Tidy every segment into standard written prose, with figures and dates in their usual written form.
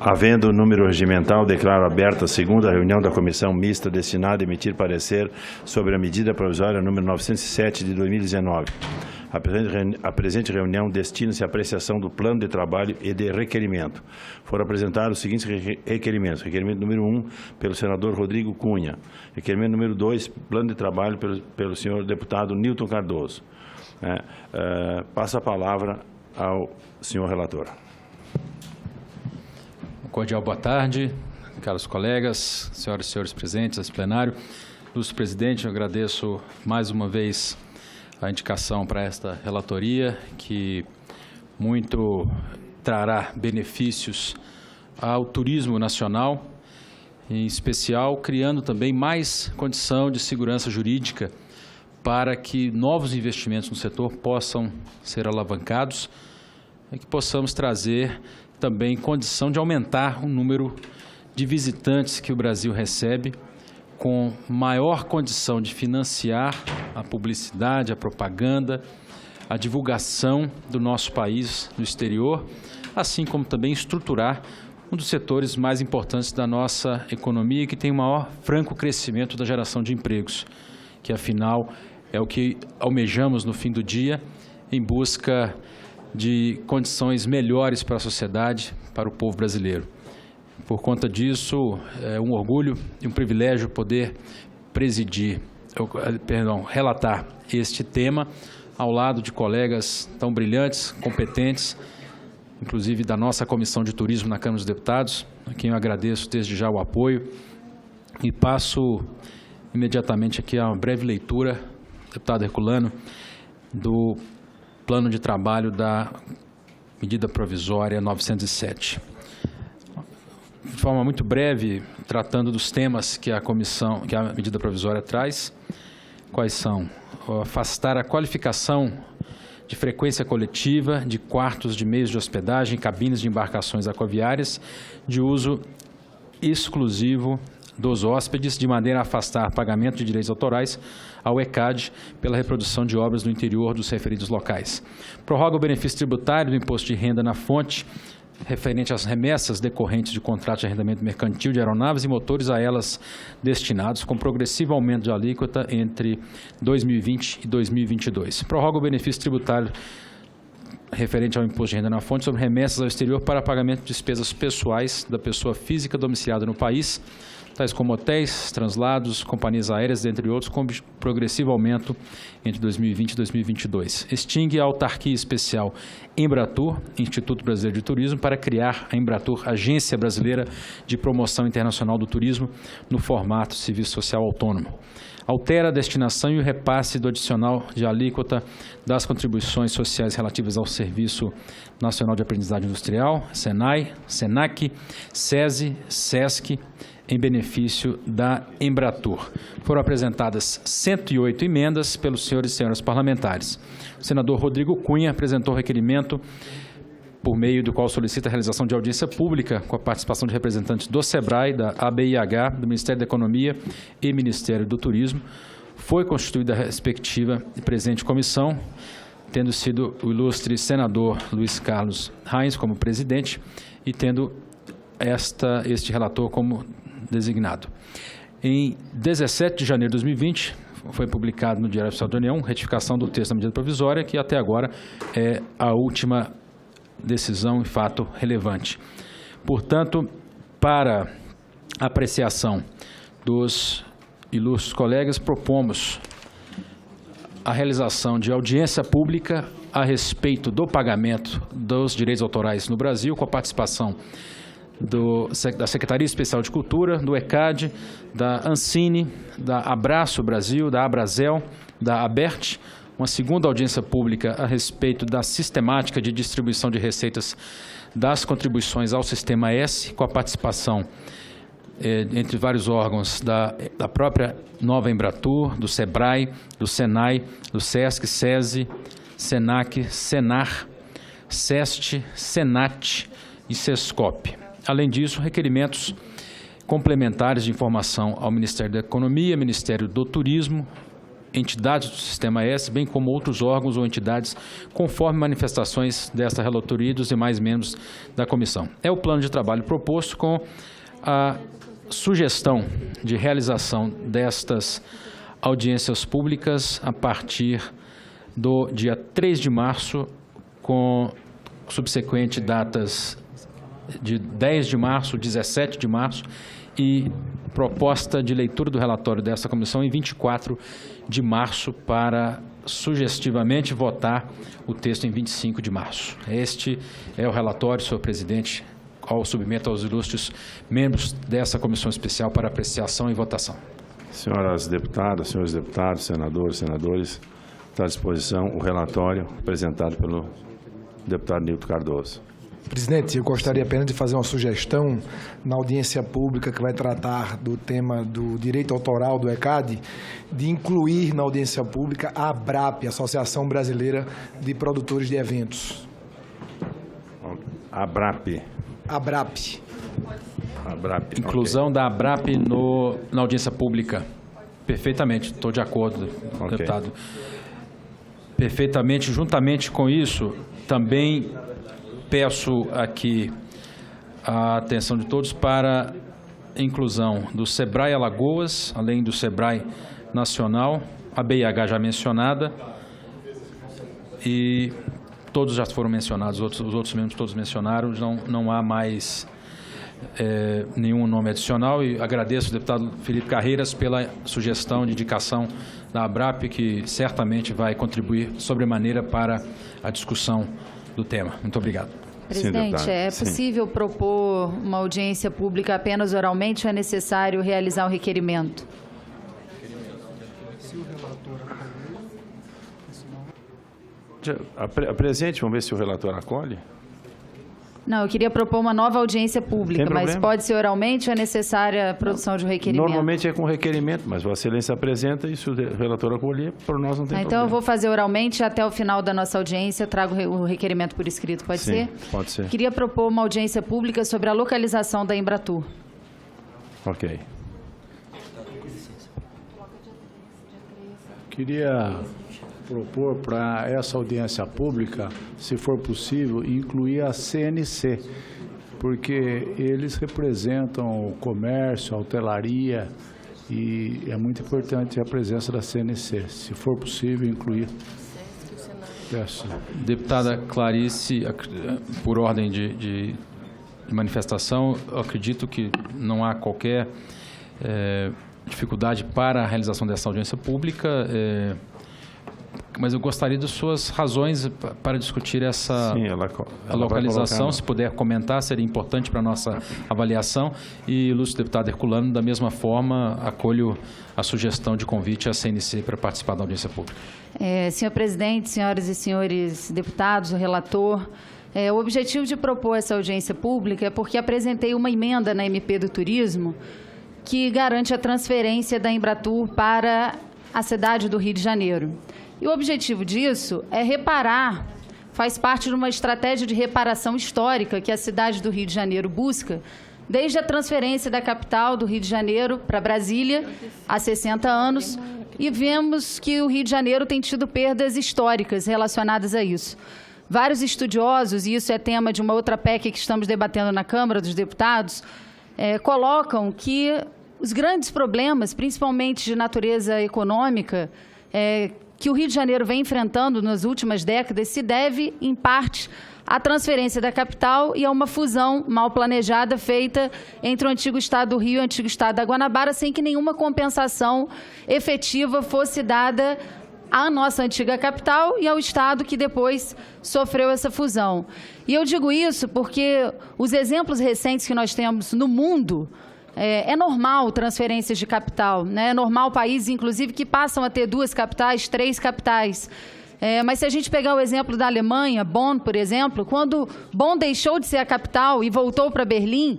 Havendo número regimental, declaro aberta a segunda reunião da Comissão Mista destinada a emitir parecer sobre a medida provisória número 907 de 2019. A presente reunião destina-se à apreciação do plano de trabalho e de requerimento. Foram apresentados os seguintes requerimentos. Requerimento número 1, pelo senador Rodrigo Cunha. Requerimento número 2, plano de trabalho pelo senhor deputado Nilton Cardoso. Passo a palavra ao senhor relator. Cordial boa tarde, caros colegas, senhoras e senhores presentes nesse plenário. Ilustre presidente, eu agradeço mais uma vez a indicação para esta relatoria, que muito trará benefícios ao turismo nacional, em especial criando também mais condição de segurança jurídica para que novos investimentos no setor possam ser alavancados e que possamos trazer também condição de aumentar o número de visitantes que o Brasil recebe, com maior condição de financiar a publicidade, a propaganda, a divulgação do nosso país no exterior, assim como também estruturar um dos setores mais importantes da nossa economia e que tem o maior franco crescimento da geração de empregos, que afinal é o que almejamos no fim do dia em busca de condições melhores para a sociedade, para o povo brasileiro. Por conta disso, é um orgulho e um privilégio poder relatar este tema ao lado de colegas tão brilhantes, competentes, inclusive da nossa Comissão de Turismo na Câmara dos Deputados, a quem eu agradeço desde já o apoio. E passo imediatamente aqui a uma breve leitura, deputado Herculano, do plano de trabalho da medida provisória 907. De forma muito breve, tratando dos temas que a medida provisória traz, quais são? Afastar a qualificação de frequência coletiva de quartos de meios de hospedagem, cabines de embarcações aquaviárias, de uso exclusivo dos hóspedes, de maneira a afastar pagamento de direitos autorais ao ECAD pela reprodução de obras no interior dos referidos locais. Prorroga o benefício tributário do imposto de renda na fonte referente às remessas decorrentes de contratos de arrendamento mercantil de aeronaves e motores a elas destinados, com progressivo aumento de alíquota entre 2020 e 2022. Prorroga o benefício tributário referente ao imposto de renda na fonte sobre remessas ao exterior para pagamento de despesas pessoais da pessoa física domiciliada no país, tais como hotéis, translados, companhias aéreas, entre outros, com progressivo aumento entre 2020 e 2022. Extingue a autarquia especial Embratur, Instituto Brasileiro de Turismo, para criar a Embratur, Agência Brasileira de Promoção Internacional do Turismo, no formato serviço social autônomo. Altera a destinação e o repasse do adicional de alíquota das contribuições sociais relativas ao Serviço Nacional de Aprendizagem Industrial, SENAI, SENAC, SESI, SESC, em benefício da Embratur. Foram apresentadas 108 emendas pelos senhores e senhoras parlamentares. O senador Rodrigo Cunha apresentou requerimento por meio do qual solicita a realização de audiência pública com a participação de representantes do SEBRAE, da ABIH, do Ministério da Economia e Ministério do Turismo. Foi constituída a respectiva e presente comissão, tendo sido o ilustre senador Luiz Carlos Reins como presidente e tendo este relator como designado. Em 17 de janeiro de 2020, foi publicado no Diário Oficial da União retificação do texto da medida provisória, que até agora é a última decisão e fato relevante. Portanto, para apreciação dos ilustres colegas, propomos a realização de audiência pública a respeito do pagamento dos direitos autorais no Brasil, com a participação da Secretaria Especial de Cultura, do ECAD, da Ancine, da Abraço Brasil, da Abrazel, da ABERT, uma segunda audiência pública a respeito da sistemática de distribuição de receitas das contribuições ao Sistema S, com a participação entre vários órgãos da própria Nova Embratur, do SEBRAE, do SENAI, do SESC, SESI, SENAC, SENAR, SEST, SENAT e SESCOP. Além disso, requerimentos complementares de informação ao Ministério da Economia, Ministério do Turismo, entidades do Sistema S, bem como outros órgãos ou entidades, conforme manifestações desta relatoria e dos demais membros da comissão. É o plano de trabalho proposto com a sugestão de realização destas audiências públicas a partir do dia 3 de março, com subsequente datas de 10 de março, 17 de março e proposta de leitura do relatório desta comissão em 24 de março para, sugestivamente, votar o texto em 25 de março. Este é o relatório, senhor presidente, ao submeto aos ilustres membros dessa comissão especial para apreciação e votação. Senhoras deputadas, senhores deputados, senadores, está à disposição o relatório apresentado pelo deputado Nilton Cardoso. Presidente, eu gostaria apenas de fazer uma sugestão na audiência pública que vai tratar do tema do direito autoral do ECAD, de incluir na audiência pública a ABRAP, Associação Brasileira de Produtores de Eventos. ABRAP. ABRAP. ABRAP. Inclusão da ABRAP na audiência pública. Perfeitamente, estou de acordo, deputado. Perfeitamente. Juntamente com isso, também peço aqui a atenção de todos para a inclusão do SEBRAE Alagoas, além do SEBRAE Nacional, a BIH já mencionada, e todos já foram mencionados, os outros membros todos mencionaram, não há mais nenhum nome adicional, e agradeço ao deputado Felipe Carreiras pela sugestão de indicação da ABRAP, que certamente vai contribuir sobremaneira para a discussão do tema. Muito obrigado. Presidente, Sim, é possível propor uma audiência pública apenas oralmente ou é necessário realizar um requerimento? Apresente, vamos ver se o relator acolhe. Não, eu queria propor uma nova audiência pública, Tem mas problema. pode ser oralmente ou é necessária a produção de um requerimento? Normalmente é com requerimento, mas Vossa Excelência apresenta e se o relator acolher, por nós não tem Então problema. eu vou fazer oralmente até o final da nossa audiência, trago o requerimento por escrito, pode Sim, ser? pode ser. Queria propor uma audiência pública sobre a localização da Embratur. Ok. Queria propor para essa audiência pública, se for possível, incluir a CNC, porque eles representam o comércio, a hotelaria, e é muito importante a presença da CNC. Se for possível, incluir. Peço. Deputada Clarice, por ordem de manifestação, eu acredito que não há qualquer dificuldade para a realização dessa audiência pública, mas eu gostaria de suas razões para discutir essa Sim, a localização. vai Se puder comentar, seria importante para a nossa avaliação. E, ilustre deputado Herculano, da mesma forma, acolho a sugestão de convite à CNC para participar da audiência pública. Senhor presidente, senhoras e senhores deputados, o relator, o objetivo de propor essa audiência pública é porque apresentei uma emenda na MP do Turismo que garante a transferência da Embratur para a cidade do Rio de Janeiro. E o objetivo disso é reparar, faz parte de uma estratégia de reparação histórica que a cidade do Rio de Janeiro busca, desde a transferência da capital do Rio de Janeiro para Brasília, há 60 anos, e vemos que o Rio de Janeiro tem tido perdas históricas relacionadas a isso. Vários estudiosos, e isso é tema de uma outra PEC que estamos debatendo na Câmara dos Deputados, colocam que os grandes problemas, principalmente de natureza econômica, que o Rio de Janeiro vem enfrentando nas últimas décadas se deve, em parte, à transferência da capital e a uma fusão mal planejada feita entre o antigo estado do Rio e o antigo estado da Guanabara, sem que nenhuma compensação efetiva fosse dada à nossa antiga capital e ao estado que depois sofreu essa fusão. E eu digo isso porque os exemplos recentes que nós temos no mundo, é normal transferências de capital, né? É normal países, inclusive, que passam a ter 2 capitais, 3 capitais. Mas se a gente pegar o exemplo da Alemanha, Bonn, por exemplo, quando Bonn deixou de ser a capital e voltou para Berlim,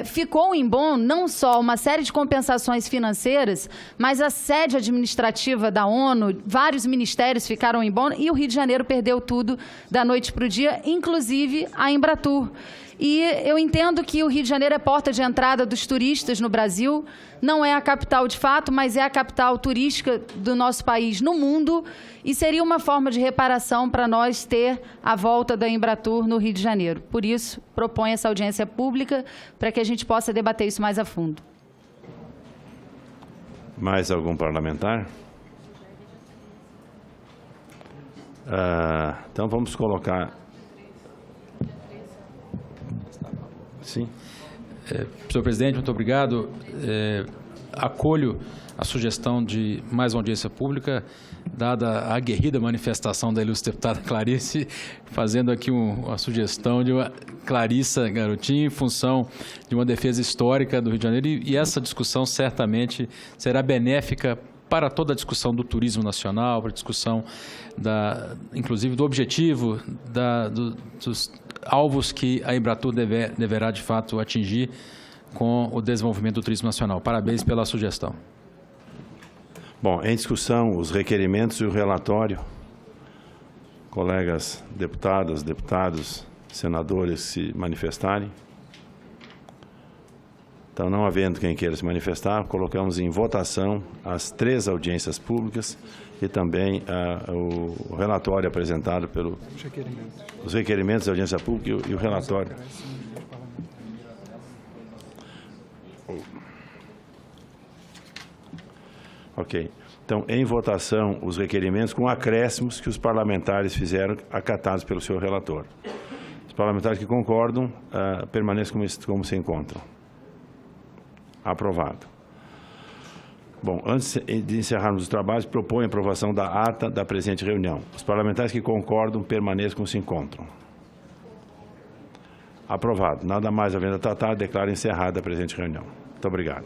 ficou em Bonn não só uma série de compensações financeiras, mas a sede administrativa da ONU, vários ministérios ficaram em Bonn e o Rio de Janeiro perdeu tudo da noite para o dia, inclusive a Embratur. E eu entendo que o Rio de Janeiro é porta de entrada dos turistas no Brasil. Não é a capital de fato, mas é a capital turística do nosso país no mundo. E seria uma forma de reparação para nós ter a volta da Embratur no Rio de Janeiro. Por isso, proponho essa audiência pública para que a gente possa debater isso mais a fundo. Mais algum parlamentar? Então, vamos colocar... Sim. Senhor presidente, muito obrigado. Acolho a sugestão de mais uma audiência pública, dada a aguerrida manifestação da ilustre deputada Clarice, fazendo aqui a sugestão de uma Clarissa Garotinho em função de uma defesa histórica do Rio de Janeiro, e essa discussão certamente será benéfica para toda a discussão do turismo nacional, para a discussão, inclusive, do objetivo, dos alvos que a Embratur deverá, de fato, atingir com o desenvolvimento do turismo nacional. Parabéns pela sugestão. Bom, em discussão, os requerimentos e o relatório. Colegas deputadas, deputados, senadores se manifestarem. Então, não havendo quem queira se manifestar, colocamos em votação as 3 audiências públicas e também o relatório apresentado pelos requerimentos da audiência pública e o relatório. Ok. Então, em votação, os requerimentos com acréscimos que os parlamentares fizeram, acatados pelo seu relator. Os parlamentares que concordam, permaneçam como se encontram. Aprovado. Bom, antes de encerrarmos os trabalhos, proponho a aprovação da ata da presente reunião. Os parlamentares que concordam, permaneçam como se encontram. Aprovado. Nada mais havendo a tratar, declaro encerrada a presente reunião. Muito obrigado.